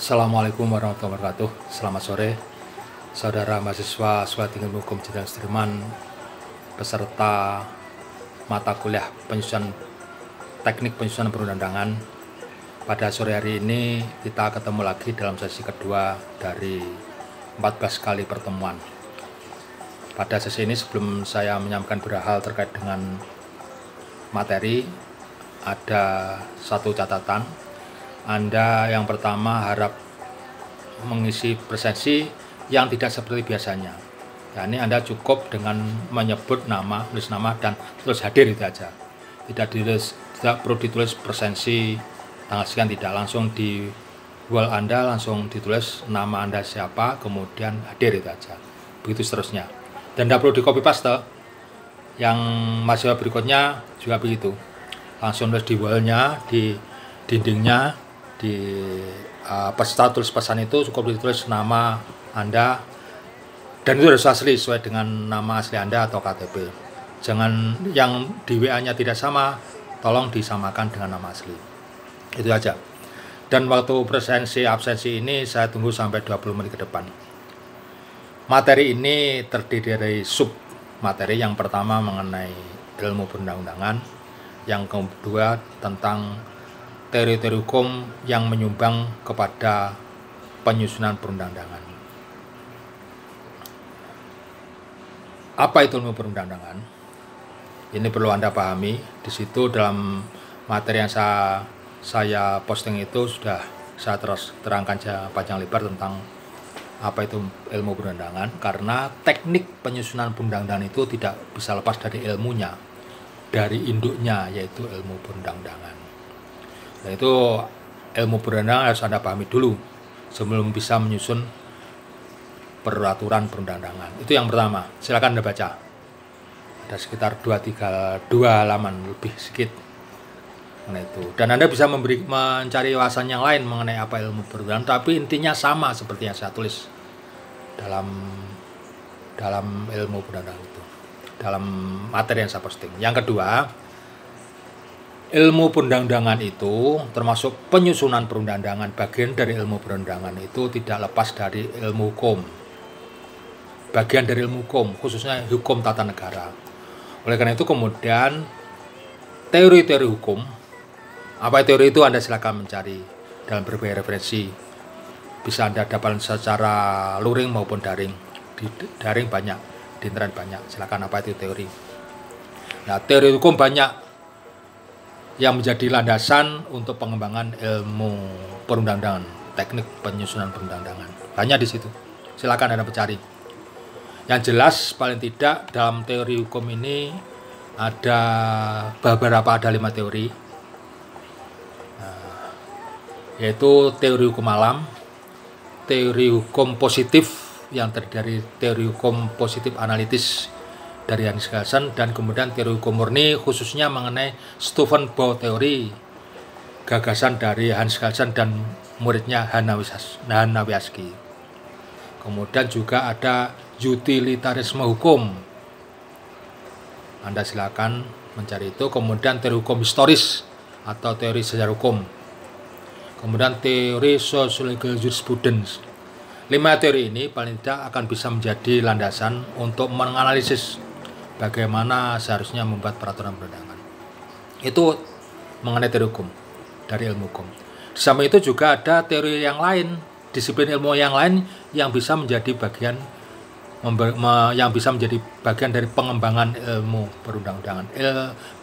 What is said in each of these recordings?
Assalamualaikum warahmatullahi wabarakatuh. Selamat sore, saudara mahasiswa Tinggi Hukum Jenderal Sudirman, peserta mata kuliah teknik penyusunan perundang-undangan. Pada sore hari ini kita ketemu lagi dalam sesi kedua dari 14 kali pertemuan. Pada sesi ini, sebelum saya menyampaikan beberapa hal terkait dengan materi, ada satu catatan. Anda yang pertama harap mengisi presensi yang tidak seperti biasanya. Ya, ini Anda cukup dengan menyebut nama, tulis nama, dan terus hadir itu aja. Tidak perlu ditulis presensi tanggal sekian, tidak, langsung di wall Anda langsung ditulis nama Anda siapa, kemudian hadir itu aja. Begitu seterusnya. Dan tidak perlu di copy paste. Yang mahasiswa berikutnya juga begitu. Langsung tulis di wallnya, di dindingnya, di peserta tulis pesan itu cukup ditulis nama Anda, dan itu harus asli sesuai dengan nama asli Anda atau KTP. Jangan yang di WA-nya tidak sama, tolong disamakan dengan nama asli. Itu aja. Dan waktu presensi absensi ini saya tunggu sampai 20 menit ke depan. Materi ini terdiri dari sub materi. Yang pertama mengenai ilmu perundang-undangan, yang kedua tentang teori-teori hukum yang menyumbang kepada penyusunan perundang-undangan. Apa itu ilmu perundang-undangan? Ini perlu Anda pahami. Di situ dalam materi yang saya posting itu sudah saya terangkan panjang lebar tentang apa itu ilmu perundang-undangan, karena teknik penyusunan perundang-undangan itu tidak bisa lepas dari ilmunya, dari induknya, yaitu ilmu perundang-undangan. Nah, itu ilmu perundang-undangan harus Anda pahami dulu sebelum bisa menyusun peraturan perundang-undangan. Itu yang pertama. Silakan Anda baca. Ada sekitar 2 halaman lebih sedikit mengenai itu. Dan Anda bisa mencari wawasan yang lain mengenai apa ilmu perundang-undangan, tapi intinya sama seperti yang saya tulis dalam ilmu perundang-undangan itu, dalam materi yang saya posting. Yang kedua, ilmu perundang-undangan itu termasuk penyusunan perundang-undangan. Bagian dari ilmu perundang-undangan itu tidak lepas dari ilmu hukum. Bagian dari ilmu hukum, khususnya hukum tata negara. Oleh karena itu kemudian teori-teori hukum, apa teori itu Anda silakan mencari dalam berbagai referensi. Bisa Anda dapatkan secara luring maupun daring. Di daring banyak, di internet banyak. Silakan apa itu teori. Nah, teori hukum banyak yang menjadi landasan untuk pengembangan ilmu perundang-undangan, teknik penyusunan perundang-undangan. Banyak di situ. Silakan Anda mencari. Yang jelas paling tidak dalam teori hukum ini ada 5 teori. Yaitu teori hukum alam, teori hukum positif yang terdiri dari teori hukum positif analitis dari Hans Kelsen, dan kemudian teori hukum murni khususnya mengenai Stephen Bow teori, gagasan dari Hans Kelsen dan muridnya Hanna Wieski. Kemudian juga ada utilitarisme hukum. Anda silakan mencari itu. Kemudian teori hukum historis atau teori sejarah hukum. Kemudian teori sociological jurisprudence. 5 teori ini paling tidak akan bisa menjadi landasan untuk menganalisis bagaimana seharusnya membuat peraturan perundangan. Itu mengenai teori hukum, dari ilmu hukum. Di samping itu juga ada teori yang lain, disiplin ilmu yang lain yang bisa menjadi bagian dari pengembangan ilmu perundang-undangan,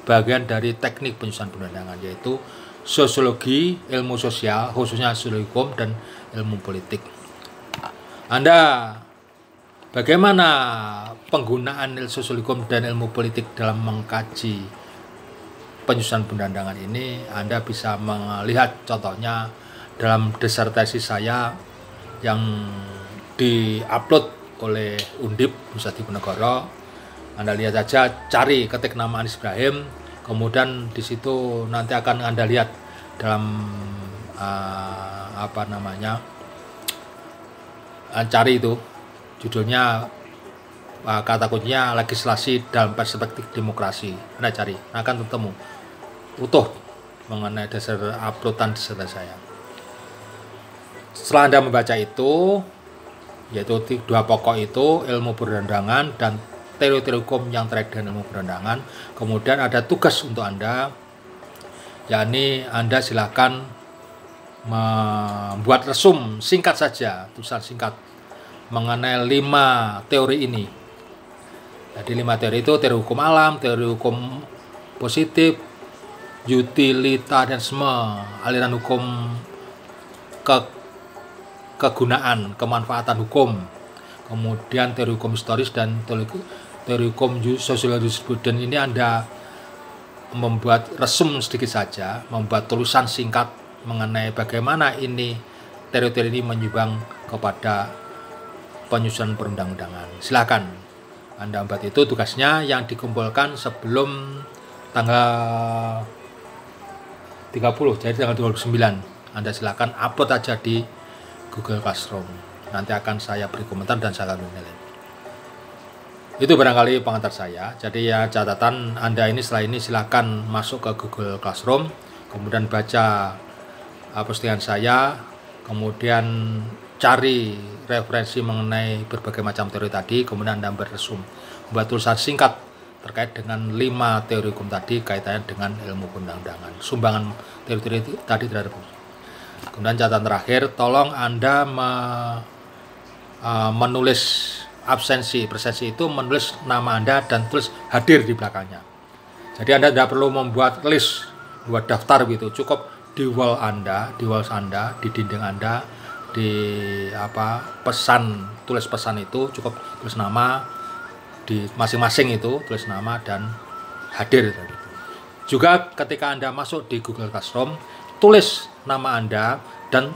bagian dari teknik penyusunan perundang-undangan, yaitu sosiologi, ilmu sosial, khususnya sosiologi hukum, dan ilmu politik. Anda bagaimana penggunaan sosiologi hukum dan ilmu politik dalam mengkaji penyusunan perundang-undangan ini? Anda bisa melihat contohnya dalam disertasi saya yang di-upload oleh Undip Nusa Diponegoro. Anda lihat saja, cari, ketik nama Anies Ibrahim, kemudian di situ nanti akan Anda lihat dalam cari itu judulnya, kata kuncinya legislasi dalam perspektif demokrasi. Anda cari, akan ketemu utuh mengenai dasar uploadan disertasi saya. Setelah Anda membaca itu, yaitu 2 pokok itu, ilmu perundangan dan teori-teori hukum yang terkait dengan ilmu perundangan, kemudian ada tugas untuk Anda, yakni Anda silakan membuat resum singkat saja, tulisan singkat mengenai 5 teori ini. Jadi 5 teori itu teori hukum alam, teori hukum positif, utilitarisme, aliran hukum kegunaan, kemanfaatan hukum, kemudian teori hukum historis dan teori hukum sosial jurispruden. Ini Anda membuat resum sedikit saja, membuat tulisan singkat mengenai bagaimana ini teori-teori ini menyumbang kepada penyusunan perundang-undangan. Silakan Anda membuat itu, tugasnya yang dikumpulkan sebelum tanggal 30, jadi tanggal 29. Anda silakan upload aja di Google Classroom. Nanti akan saya beri komentar dan saya akan menilai. Itu barangkali pengantar saya. Jadi ya catatan Anda ini setelah ini silakan masuk ke Google Classroom, kemudian baca postingan saya, kemudian cari referensi mengenai berbagai macam teori tadi, kemudian Anda beresum, buat tulisan singkat terkait dengan 5 teori hukum tadi kaitannya dengan ilmu perundang-undangan, sumbangan teori-teori tadi terhadap hukum. Kemudian catatan terakhir, tolong Anda menulis absensi, presensi itu menulis nama Anda dan tulis hadir di belakangnya. Jadi Anda tidak perlu membuat list, buat daftar gitu, cukup di wall Anda, di dinding Anda, di pesan, tulis pesan itu cukup tulis nama di masing-masing, itu tulis nama dan hadir. Juga ketika Anda masuk di Google Classroom, tulis nama Anda dan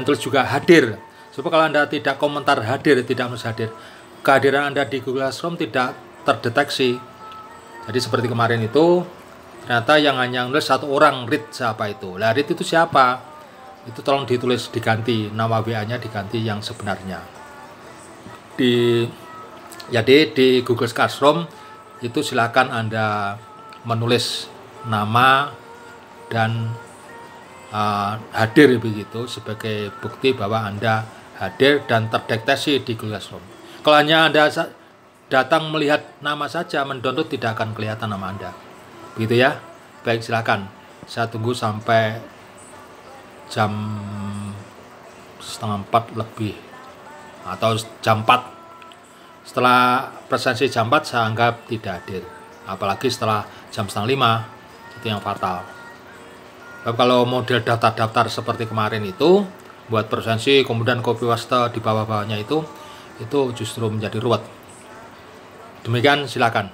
tulis juga hadir. Supaya kalau Anda tidak komentar hadir, tidak menulis hadir, kehadiran Anda di Google Classroom tidak terdeteksi. Jadi seperti kemarin itu, ternyata yang hanya nulis 1 orang, Read siapa itu. Lah Read itu siapa? Itu tolong ditulis, diganti, nama WA-nya diganti yang sebenarnya. Jadi di Google Classroom itu silakan Anda menulis nama dan hadir begitu sebagai bukti bahwa Anda hadir dan terdeteksi di Google Classroom. Kalau hanya Anda datang melihat nama saja, mendownload, tidak akan kelihatan nama Anda. Begitu ya. Baik, silakan. Saya tunggu sampai jam 3:30 lebih atau jam 4. Setelah presensi jam 4 saya anggap tidak hadir. Apalagi setelah jam 4:30, itu yang fatal. Kalau model daftar-daftar seperti kemarin itu, buat presensi kemudian copy paste di bawah-bawahnya itu justru menjadi ruwet. Demikian, silakan.